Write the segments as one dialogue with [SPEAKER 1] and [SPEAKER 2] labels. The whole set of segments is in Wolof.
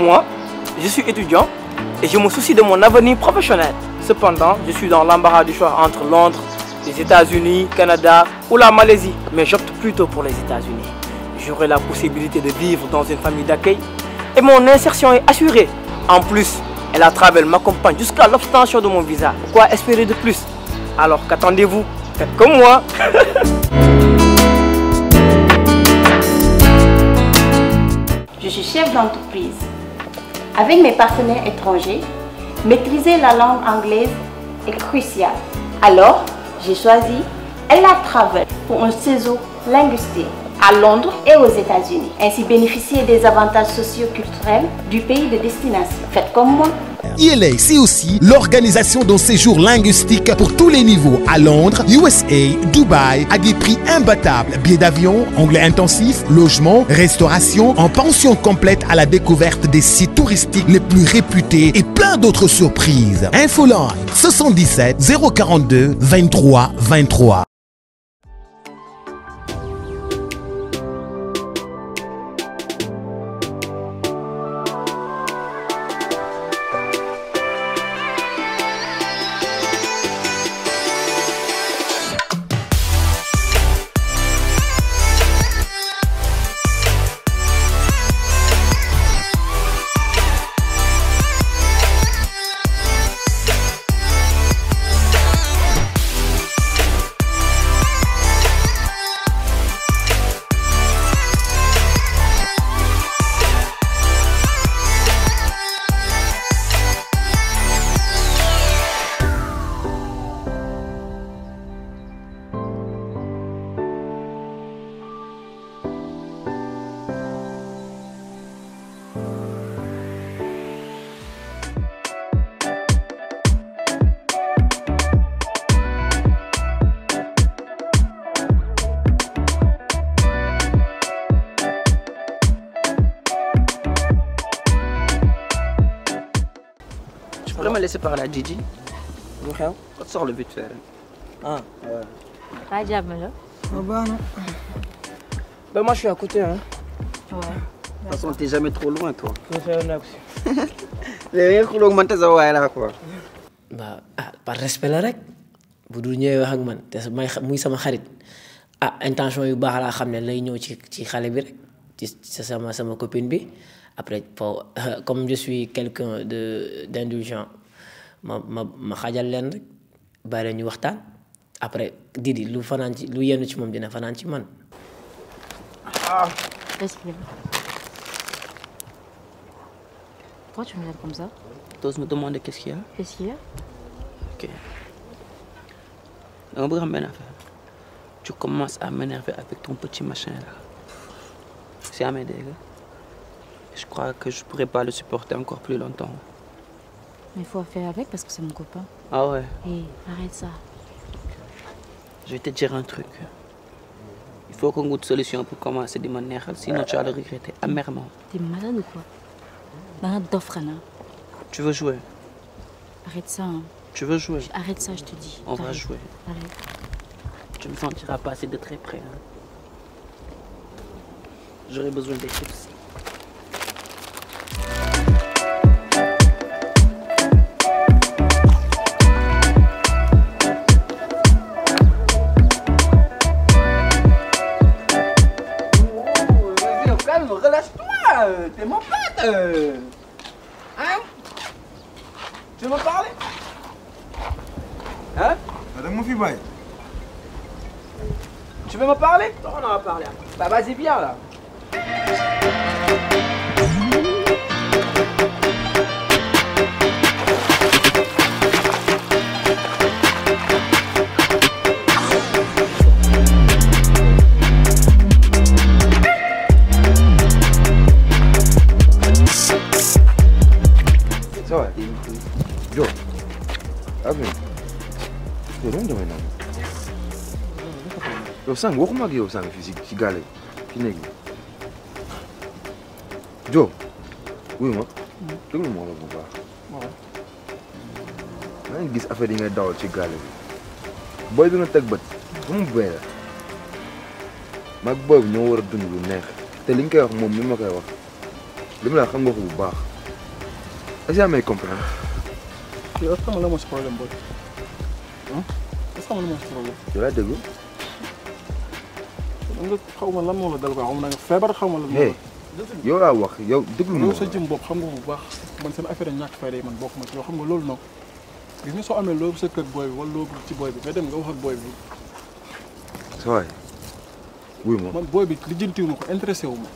[SPEAKER 1] moi, je suis étudiant et je me soucie de mon avenir professionnel. Cependant, je suis dans l'embarras du choix entre Londres, les États-Unis, Canada ou la Malaisie. Mais j'opte plutôt pour les États-Unis. J'aurai la possibilité de vivre dans une famille d'accueil et mon insertion est assurée. En plus, la Travel m'accompagne jusqu'à l'obtention de mon visa. Quoi espérer de plus? Alors qu'attendez-vous? Faites comme moi.
[SPEAKER 2] Je suis chef d'entreprise. Avec mes partenaires étrangers, maîtriser la langue anglaise est crucial. Alors, j'ai choisi Ella Travel pour un séjour linguistique à Londres et aux États-Unis. Ainsi bénéficier des avantages socio-culturels du pays de destination. Faites comme moi.
[SPEAKER 3] ELA, c'est aussi l'organisation d'un séjour linguistique pour tous les niveaux à Londres, USA, Dubaï, à des prix imbattables. Billets d'avion, anglais intensif, logement, restauration, en pension complète à la découverte des sites touristiques les plus réputés et plein d'autres surprises. Infoline 77 042 23 23.
[SPEAKER 1] Tu pourrais me laisser parler à Gigi? Ok. On sort le but de faire. Ah, ouais.
[SPEAKER 2] Pas diable là.
[SPEAKER 1] Oh bah non. Ben moi je suis à côté hein.
[SPEAKER 2] Ouais.
[SPEAKER 4] De toute façon, t'es jamais trop loin toi.
[SPEAKER 1] Je vais faire un axe.
[SPEAKER 4] Mais rien que l'on monte ça ouais là quoi.
[SPEAKER 5] Bah par respect la rek. Bu dul ñëwee wax ak man te muy sama xarit ah intention yu baax laa xam ne lay ñëw ci xale bi rek ci sama copine bi. Après, comme je suis quelqu'un d'indulgent, ma xajal len rek bari ñu waxtaan après Didi lu fanaan ci lu yenn ci moom dina fanaan ci man.
[SPEAKER 2] Respire. Pourquoi tu me regardes comme ça?
[SPEAKER 4] T'oses me demander qu'est-ce qu'il y a?
[SPEAKER 2] Qu'est-ce qu'il y a?
[SPEAKER 4] Ok. Donc, tu commences à m'énerver avec ton petit machin là. C'est à m'aider. Je crois que je pourrais pas le supporter encore plus longtemps.
[SPEAKER 2] Mais il faut faire avec parce que c'est mon copain.
[SPEAKER 4] Ah ouais?
[SPEAKER 2] Hé, arrête ça.
[SPEAKER 4] Je vais te dire un truc. Il faut qu'on ait une solution pour commencer de manière, sinon tu vas le regretter amèrement.
[SPEAKER 2] T'es malade ou quoi? Bah, d'offrana.
[SPEAKER 4] Tu veux jouer?
[SPEAKER 2] Arrête ça. Hein.
[SPEAKER 4] Tu veux jouer?
[SPEAKER 2] Arrête ça, je te dis.
[SPEAKER 4] On va jouer.
[SPEAKER 2] Arrête.
[SPEAKER 4] Tu me sentiras passer de très près. Hein. J'aurai besoin des chips.
[SPEAKER 1] Relâche-toi, t'es mon pote. Hein? Tu veux me parler? Hein? Tu veux me parler? On en va parler. Bah vas-y, viens là.
[SPEAKER 6] Joe, Abin, yow dama demee noonu. Yow sànq waxuma ak yow sànq fii ci gaale ci néeg bi. Joe, wuyu ma. déglu ma bu baax. maa ngi gis affaire yi ngay dawal ci gaale bi. booy bi nga teg bët fu mu béy la. maag booy bi ñoo war a dund lu neex. te li nga koy wax moom mi ma koy wax li ma la xam nga ko bu baax. est-ce que yaa may comprendre.
[SPEAKER 7] yow est-ce que xam nga lan mooy sa problème booy est-ce que xam nga lan mooy sa problème.
[SPEAKER 6] yow laa déglu.
[SPEAKER 7] nga xaw ma lan moo la dal quoi xam nga feebar xaw ma lan moo la.
[SPEAKER 6] yow laa wax yow déglu ma.
[SPEAKER 7] yow sa jëm bopp xam nga bu baax man seen affaire ñàkk fayda yi man bokk ma ci yow xam nga loolu noonu gis nga soo amee loolu sa kër booy bi wala loolu ci booy bi nga dem nga wax ak booy bi.
[SPEAKER 6] sa waay wuy ma
[SPEAKER 7] man booy bi lijjantiwu ma ko intéressé wu ma.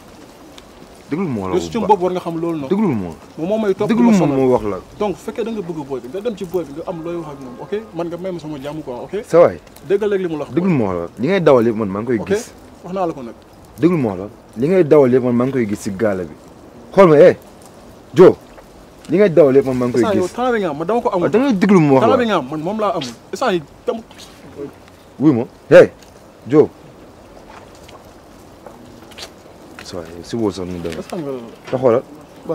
[SPEAKER 6] déglu ma la
[SPEAKER 7] yow su jëm bopp war nga xam loolu noonu.
[SPEAKER 6] déglu ma
[SPEAKER 7] moom moo may topp
[SPEAKER 6] déglu ma moo wax la.
[SPEAKER 7] donc bu fekkee da nga bëgg booy bi nga dem ci booy bi nga am looy wax ak moom ok man nga may ma sama jàmm quoi ok.
[SPEAKER 6] sa waay
[SPEAKER 7] déggal léegi li mu la wax.
[SPEAKER 6] déglu ma la li ngay dawal yëpp man maa ngi koy gis.
[SPEAKER 7] wax naa la ko nag.
[SPEAKER 6] déglu ma la li ngay dawal yëpp man maa ngi koy gis si gaale bi xool ma Jo li ngay dawal yëpp man maa ngi koy gis.
[SPEAKER 7] temps bi nga am man dama ko amul.
[SPEAKER 6] da ngay déglu ma wax la
[SPEAKER 7] temps bi nga am man moom laa amul instant yi tam.
[SPEAKER 6] wuy ma Jo. sa waay si wóor sax nu demee.
[SPEAKER 7] est-ce que xam nga loolu.
[SPEAKER 6] te xoolal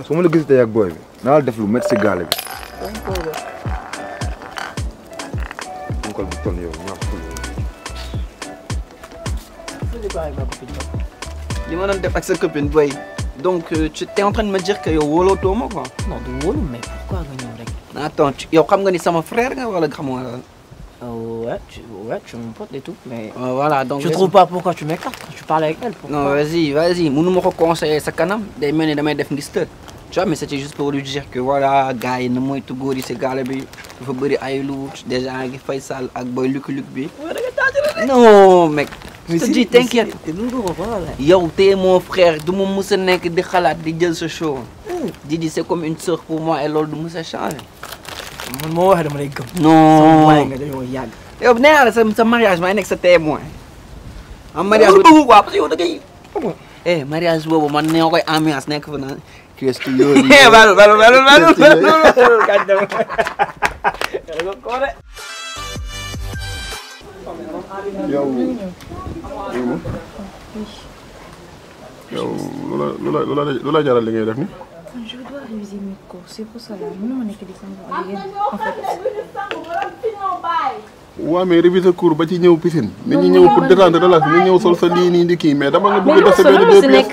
[SPEAKER 6] su ma la gisatee ak booy bi naa la def lu métti si gaale bi. encore bu toll yow ñaax
[SPEAKER 4] li ma doon def ak sa copine boy donc tu es en train de me dire que yow wóolootoo ma quoi.
[SPEAKER 5] non du wóolu mais pourquoi nga ñëw rek.
[SPEAKER 4] attends yow xam nga ni sama frère nga wala xamoo la.
[SPEAKER 5] ouais tu es mon pote et tout mais.
[SPEAKER 4] voilà donc
[SPEAKER 5] je trouve pas pourquoi tu m'écartes quand tu parles avec elle. Pourquoi?
[SPEAKER 4] Non vas-y mënu ma ko conseiller sa kanam day mel ni damay def ngistal. Tu vois mais c'était juste pour lui dire que voilà gars yi na moytu góor yi si gaale bi dafa bëri ay lu déjà ngi Faysal ak boy Luc bi. non mec. je te dis t'inquiète. yow t'es mon frère du ma mus a nekk di xalaat di jël sa show. Didi c'est comme une sœur pour moi et loolu du mus a changer.
[SPEAKER 5] man moo wax dama lay gëm.
[SPEAKER 4] non
[SPEAKER 5] waaye nga dañoo yàgg.
[SPEAKER 4] yow nee naa la sa mariage may nekk sa témoin. am mariage boobu quoi parce que yow da ngay. mariage boobu man nee koy ambiance nekk fa naan. Qu'est-ce yooyu. balu.
[SPEAKER 7] yow lu la jaral li ngay def ni.
[SPEAKER 8] Je dois réviser mes cours, c'est pour cela. Mënuma nekk di sangu ak yéen en fait.
[SPEAKER 7] waaw mais réviser cours ba ci ñëw piscine. nit ñi ñëw pour détendre relâche ni ñëw sol sa lii nii di kii mais dama nga bëgg def sa benn 2 pièces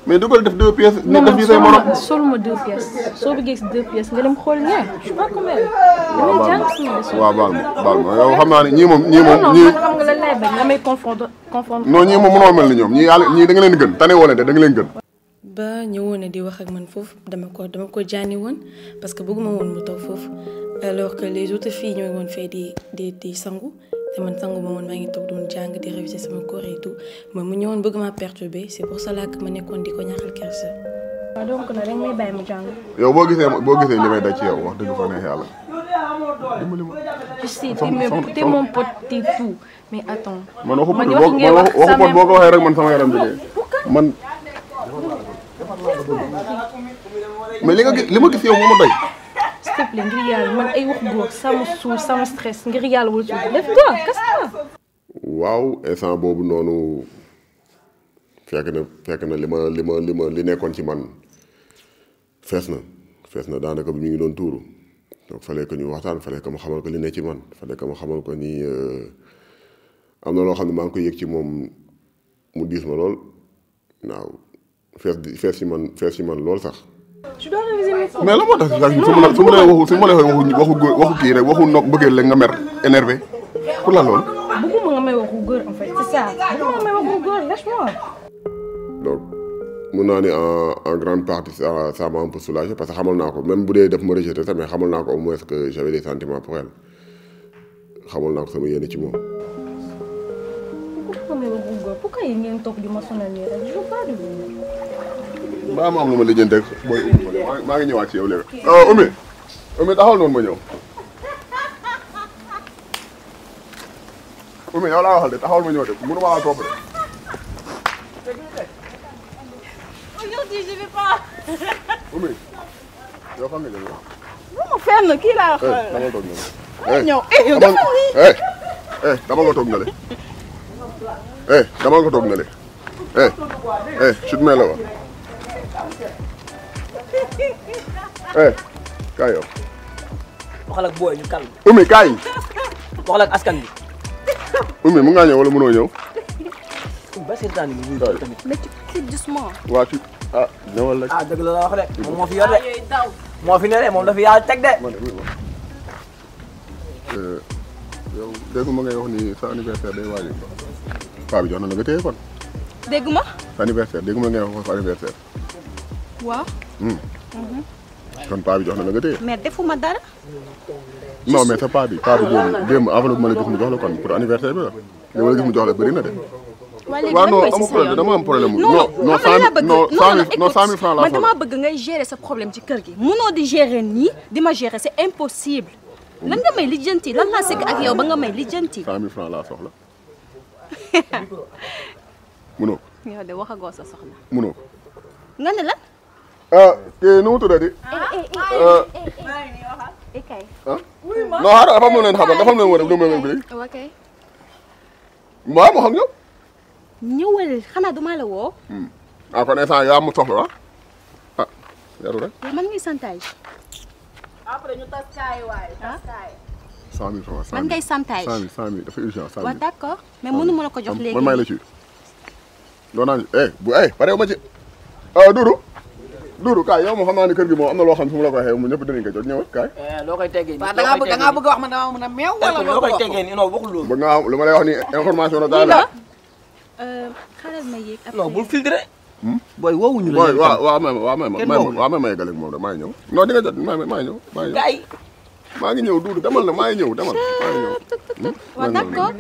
[SPEAKER 7] mais dugal def 2 pièces.
[SPEAKER 8] non
[SPEAKER 7] def say morom
[SPEAKER 8] soluma 2 pièces soo bëggee si 2 pièces nga dem xool ñaar je suis pas comme elle.
[SPEAKER 7] waaw baal ma yow xam naa ne ñii moom.
[SPEAKER 8] non man xam nga lan lay bañ nga may confondre.
[SPEAKER 7] non ñii moom mënoo mel ni ñoom ñii da nga leen gën tane woo leen de da nga leen gën.
[SPEAKER 8] ba ñëwoon na di wax ak man foofu dama ko jaani woon parce que bëgguma woon mu toog foofu alors que les autres filles ñoo ngi woon fee di sangu te man sangu ma woon maa ngi toog doon jàng di réviser sama cours et tout mais mu ñëwoon bëgg ma perturber c'est pour cela que ma nekkoon di ko ñaaxal kersa. waaw donc nag dañ may bàyyi mu jàng.
[SPEAKER 7] yow boo gisee li may daj ci yow wax dëgg fa neex yàlla.
[SPEAKER 8] je sais t'es mon pote t'es tout mais attends.
[SPEAKER 7] man waxu pot boo ko waxee rek man sama yaram bi dee man. mais li ma gis yow moo ma doy.
[SPEAKER 8] s'il te plaît ngir yàlla man ay wax góor sama suul sama stress ngir yàlla wala suul def toi casse-toi.
[SPEAKER 7] waaw instant boobu noonu fekk na li nekkoon ci man fees na daanaka bi mi ngi doon tuuru donc fallait que ñu waxtaan fallait que ma xamal ko li ne ci man fallait que ma xamal ko ni am na loo xam ne maa ngi koy yëg ci moom mu diis ma lool waaw fees ci man lool sax.
[SPEAKER 8] tu dois réviser mes cours.
[SPEAKER 7] mais la moo tax su ma lay waxu kii rek waxu noog bëggee la nga mer énervé pour la lool.
[SPEAKER 8] bëgguma nga may waxu góor en fait c'est ça bëgguma nga may waxu góor lâche-moi.
[SPEAKER 7] donc mun naa ni en grande partie ça m'a un peu soulagé parce que xamal naa ko même bu dee def ma rejeté sax mais xamal naa ko au moins que j'avais des sentiments pour elle xamal naa ko sama yéene ci moom.
[SPEAKER 8] pourquoi yéen ngeen toog di ma sonal nii rek je veux pas devenir.
[SPEAKER 7] mbaa ma am lu ma lijjanteeg booy maa ngi ñëwaat ci yow léegi. Oumy taxawal noonu ma ñëw. Oumy yow laa waxal de taxawal ma ñëw de mënu ma laa topp de.
[SPEAKER 2] Aujourd'hui je vais pas.
[SPEAKER 7] Oumy yow xam nga ñëw.
[SPEAKER 2] bu ma fenn kii laa wax.
[SPEAKER 7] dama toog na
[SPEAKER 2] le. ñëw yow dafa nii.
[SPEAKER 7] dama nga toog na le. dama nga toog na le. chute mee la wa. kaay yow.
[SPEAKER 5] waxal ak booy ñu calme.
[SPEAKER 7] Oumy kaay.
[SPEAKER 5] waxal ak askan bi.
[SPEAKER 7] Oumy mu ngaa ñëw wala mënoo ñëw.
[SPEAKER 5] ba seetaan bi ñu tamit.
[SPEAKER 2] mais tu quittes doucement.
[SPEAKER 7] waa ci ñëwal la.
[SPEAKER 5] dëgg la wax de moom moo fi yor de.
[SPEAKER 1] moo fi ne de moom dafa yaa teg de.
[SPEAKER 7] man de oui yow déggu ma ngay wax ni sa anniversaire day waaj paa bi jox na la nga téye kon.
[SPEAKER 2] déggu ma.
[SPEAKER 7] sa anniversaire déggu ma ngay wax sa anniversaire.
[SPEAKER 2] waaw.
[SPEAKER 7] kon paa bi jox na la nga téye.
[SPEAKER 2] mais defuma dara.
[SPEAKER 7] non mais sa paa bi démb enveloppe ma la gis mu jox la kon pour anniversaire bi la li ma la gis mu jox la bëri na de.
[SPEAKER 2] waaw
[SPEAKER 7] non amul problème dama am problème non 100 000 francs laa
[SPEAKER 2] man dama bëgg ngay gérer sa problème ci kër gi munoo di gérer nii di ma gérer c'est impossible lan nga may lijjanti lan laa sëgg ak yow ba nga may lijjanti
[SPEAKER 7] 100 000 francs laa soxla munoo ko
[SPEAKER 2] yow de waxagoo sa soxla
[SPEAKER 7] munoo ko
[SPEAKER 2] nga ne la
[SPEAKER 7] kii nu mu tuddati
[SPEAKER 2] kay
[SPEAKER 7] non xaaral dafa am lu leen xamal dafa am lu leen war a lu mu leen léegi
[SPEAKER 2] ok
[SPEAKER 7] waaw moo xam ñëw
[SPEAKER 2] ñëwal xanaa duma la woo
[SPEAKER 7] kon instant yaa mu soxla ah yaru rek
[SPEAKER 2] yow man ngay santage
[SPEAKER 8] après ñu tas kaay waay tas kaay.
[SPEAKER 7] 100 000 francs
[SPEAKER 2] man ngay santage
[SPEAKER 7] 100 000 dafa urgent 100 000
[SPEAKER 2] waaw d'accord mais mënu ma la ko jox léegi
[SPEAKER 7] man may la ci doo naan bu pare ma ci Doudou kaay yow moom xam naa ne kër gi moom am na loo xam ne fu mu la ko waxee mu ñëpp dinañ ko jot ñëw kaay
[SPEAKER 1] loo koy teggee nii.
[SPEAKER 4] waaw da ngaa bëgg a wax man dama mën a meew wala
[SPEAKER 1] loo koy teggee nii non waxul loolu.
[SPEAKER 7] bëgg nga lu ma lay wax ni information la daal la
[SPEAKER 2] xaaral ma yéeg après
[SPEAKER 1] non bul filtré.
[SPEAKER 4] booy woowuñu la.
[SPEAKER 7] booy waaw ma yeggale ak moom de maa ngi ñëw non di nga jot maa ngi ñëw
[SPEAKER 1] gars yi.
[SPEAKER 7] maa ngi ñëw Doudou demal na maa ngi ñëw demal maa ngi ñëw
[SPEAKER 2] waaw d'accord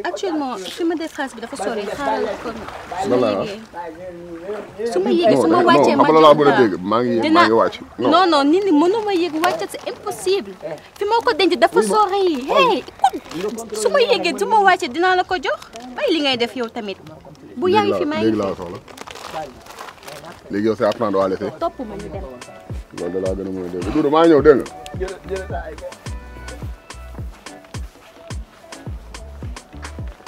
[SPEAKER 2] actuellement chemin de France bi dafa sori xaaral kon su ma yéegee su ma wàccee ma
[SPEAKER 7] xam la laa bëgg a dégg maa ngi wàcc
[SPEAKER 2] non nit ñi mënu ma yéeg wàcce c'est impossible fi ma ko denc dafa sori hey écoute su ma yéegee su ma wàccee dinaa la ko jox bàyyi li ngay def yow tamit bu yaa ngi fi maa ngi
[SPEAKER 7] léegi laa soxla léegi yow c'est à prendre à laisser
[SPEAKER 2] topp ma ñu dem
[SPEAKER 7] loolu da laa gën a mën a dégg Doudou maa ngi ñëw dégg nga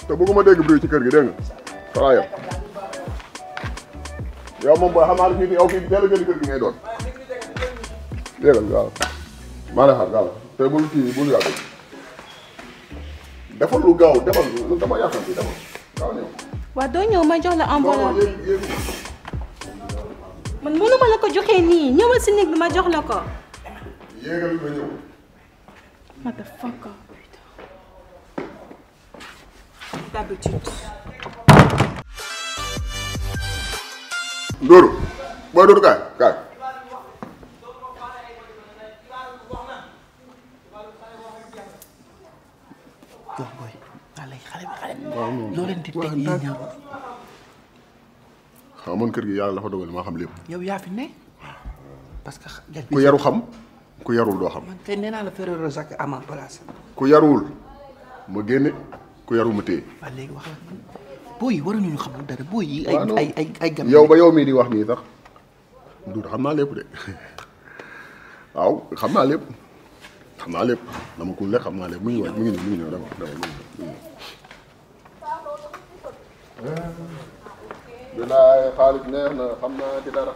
[SPEAKER 7] te bëgguma dégg bruit ci kër gi dégg nga xanaa yow moom booy xam naa ne fii yow fii teel a gën kër gi ngay doon dégg nga waaw maa lay xaar gaaw te bul kii bul yàgg defal lu gaaw defal lu dama yàqal fii defal gaaw ñëw.
[SPEAKER 2] waaw doo ñëw ma jox la enveloppe man mënuma la ko joxee nii ñëwal si néeg bi ma jox la ko.
[SPEAKER 7] yéegal nga ñëw.
[SPEAKER 2] motherfucker. D'habitude.
[SPEAKER 7] Doudou booy Doudou kaay.
[SPEAKER 4] yow booy xale bi loo leen di teg yéen ñaar.
[SPEAKER 7] xam man kër gi yàlla dafa dogal maa xam lépp.
[SPEAKER 4] yow yaa fi ne parce que.
[SPEAKER 7] ku yaru xam ku yarul doo xam.
[SPEAKER 4] man kay nee naa la Ferrero Jacques à ma place.
[SPEAKER 7] ku yaruwul ma génne ku yarul ma téye.
[SPEAKER 4] waaw léegi wax la booy yi waruñu ñu xamul dara booy yi. ay gam
[SPEAKER 7] yow ba yow mii di wax nii sax Doudou xam naa lépp de waaw xam naa lépp dama ko lekk xam naa lépp mu ngi ñëw dama bilaay xaalis neex na xam naa ci dara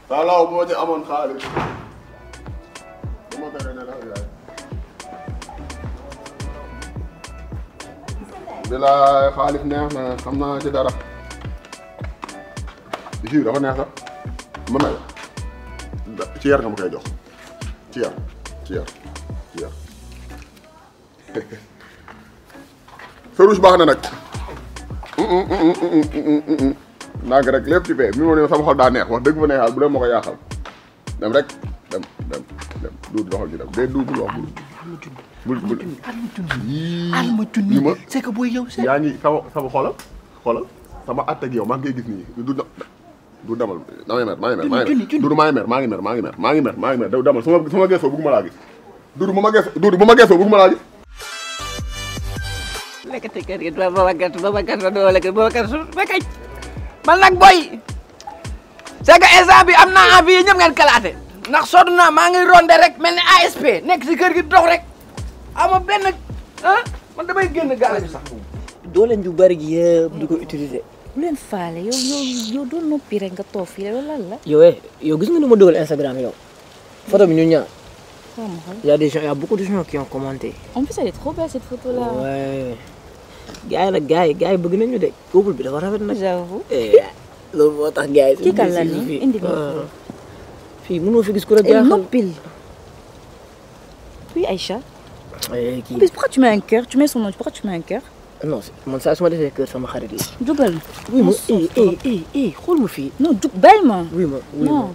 [SPEAKER 7] salaaw boo ci amoon xaalis bu ma tere ne la yaay bilaay xaalis neex na xam naa ci dara jus dafa neex sax ma may ci yar nga ma koy jox ci yar sa rouge baax na nag naag rek lépp ci fee mi moo ne sama xol daa neex wax dëgg fa neexal bu dem ma ko yaaxal dem rek dem duud doxal ñu dem dee duud bul wax bul
[SPEAKER 4] alma junni c'est que booy yow
[SPEAKER 7] yaa ngi sama xoolal sama at ak yow maa ngi koy gis nii du demal damay mer maa ngi mer daw demal su ma gëstoo bëgguma laa gis Doudou bu ma gëstoo bëgguma laa gis
[SPEAKER 4] lekkati kër gi Babacar man nag boy c'est que instant bi am naa envie yi ñëpp ngeen kalaate ndax sonn naa maa ngi ronde rek mel ni ASP nekk si kër gi dox rek ama benn man damay génn gaal bi sax
[SPEAKER 5] doole ju bari gi yëpp di ko utiliser.
[SPEAKER 9] bu leen faale yow doo noppi rek nga toog fii loolu lan la.
[SPEAKER 5] yow gis nga ni ma dugal Instagram yow photo bi ñun ñaar.
[SPEAKER 9] Il
[SPEAKER 5] y a beaucoup de gens qui ont commenté.
[SPEAKER 9] En plus, elle est trop belle cette photo-là.
[SPEAKER 5] Ouais. gars yi bëgg nañu de couple bi dafa rafet nag.
[SPEAKER 9] J'avoue.
[SPEAKER 5] loolu moo tax gars yi.
[SPEAKER 9] kii kan la nii indi
[SPEAKER 5] fii mënoo fi gis ku la
[SPEAKER 9] Et
[SPEAKER 5] jaaxal.
[SPEAKER 9] noppil. Oui, Aïcha.
[SPEAKER 5] Eh, kii
[SPEAKER 9] Mais pourquoi tu mets un cœur? Tu mets son nom, pourquoi tu mets un cœur?
[SPEAKER 5] non man saa su ma defee kër sama xarit la.
[SPEAKER 9] Jugal.
[SPEAKER 5] oui ma xool ma fii.
[SPEAKER 9] Non, belle main.
[SPEAKER 5] oui ma.
[SPEAKER 9] Non.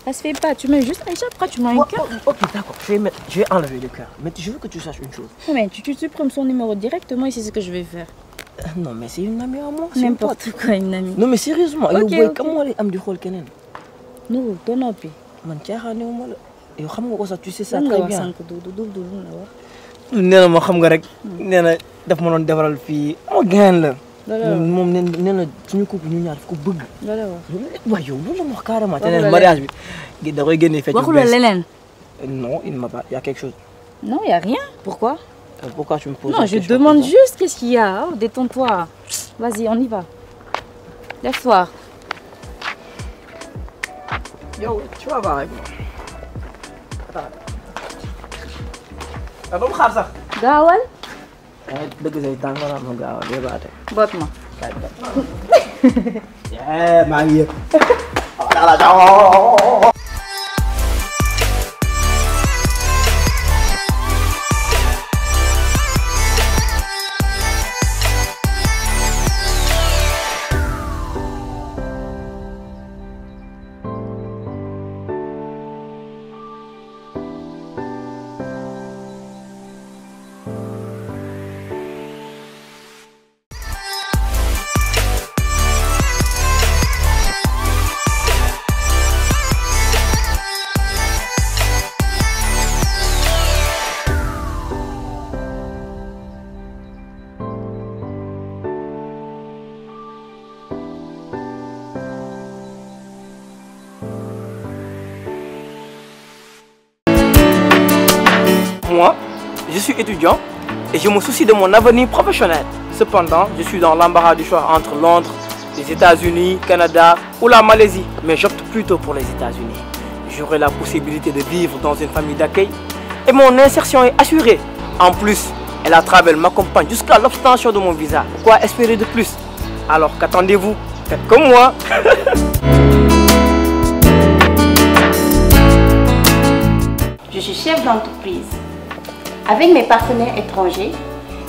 [SPEAKER 9] Ça se fait pas. Tu mets juste Aïcha, pourquoi tu mets un cœur?
[SPEAKER 5] Ok, d'accord. Je vais enlever le cœur. Mais je veux que tu saches une chose.
[SPEAKER 9] Mais tu supprimes son numéro directement et c'est ce que je vais faire.
[SPEAKER 5] Non, mais c'est une amie à moi. c'est
[SPEAKER 9] N'importe
[SPEAKER 5] une
[SPEAKER 9] quoi, une amie.
[SPEAKER 5] pote. Non, mais sérieusement.
[SPEAKER 9] Ok,
[SPEAKER 5] yow boy
[SPEAKER 9] ok.
[SPEAKER 5] kam moo lay am di xool keneen.
[SPEAKER 9] Non, ton noppi.
[SPEAKER 5] man caaxaanewu ma la. yow xam nga ko sax tu sais ça
[SPEAKER 9] Lan nga
[SPEAKER 5] très
[SPEAKER 9] wax
[SPEAKER 5] bien.
[SPEAKER 9] sànq du la wax.
[SPEAKER 1] nee na ma xam nga rek. nee na daf ma doon defaral fii ama gain la. moom nee na suñu couple ñu ñaar daf ko bëgg.
[SPEAKER 9] Loolu la wax.
[SPEAKER 1] waaw yow loolu la ma wax carrément. te nee na mariage bi da koy génnee fecc bu
[SPEAKER 9] Waxul la
[SPEAKER 1] bees.
[SPEAKER 9] leneen.
[SPEAKER 1] Non, il ne m'a pas. Il y a quelque chose.
[SPEAKER 9] Non, il y a rien. Pourquoi?
[SPEAKER 1] Pourquoi tu me poses
[SPEAKER 9] Non,
[SPEAKER 1] la
[SPEAKER 9] je
[SPEAKER 1] question
[SPEAKER 9] demande
[SPEAKER 1] comme ça?
[SPEAKER 9] juste qu'est-ce qu'il y a. Oh, détends-toi. Vas-y, on y va. Lève-toi.
[SPEAKER 1] Yo, tu vas voir avec moi. Attends. Ba mu xaar sax.
[SPEAKER 9] Gaawal.
[SPEAKER 1] Dëgg say tànk ma naan ma gaawal débaate.
[SPEAKER 9] Boot ma.
[SPEAKER 1] Maa ngi yëg. Moi, je suis étudiant et je me soucie de mon avenir professionnel. Cependant, je suis dans l'embarras du choix entre Londres, les États-Unis, Canada ou la Malaisie. Mais j'opte plutôt pour les États-Unis. J'aurai la possibilité de vivre dans une famille d'accueil et mon insertion est assurée. En plus, la Travel m'accompagne jusqu'à l'obtention de mon visa. Quoi espérer de plus? Alors qu'attendez-vous? Faites comme moi.
[SPEAKER 2] Je suis chef d'entreprise. Avec mes partenaires étrangers,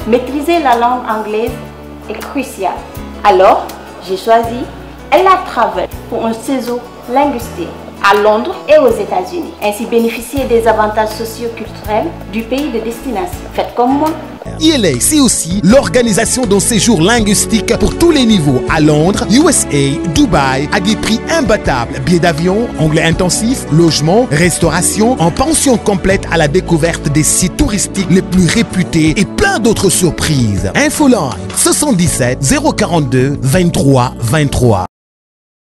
[SPEAKER 2] maîtriser la langue anglaise est crucial. Alors, j'ai choisi Ella Travel pour un séjour linguistique à Londres et aux États-Unis. Ainsi bénéficier des avantages socio-culturels du pays de destination. Faites comme moi.
[SPEAKER 3] ELA, c'est aussi l'organisation d'un séjour linguistique pour tous les niveaux à Londres, USA, Dubaï, à des prix imbattables. Billets d'avion, anglais intensif, logement, restauration, en pension complète à la découverte des sites touristiques les plus réputés et plein d'autres surprises. Infoline 77 042 23 23.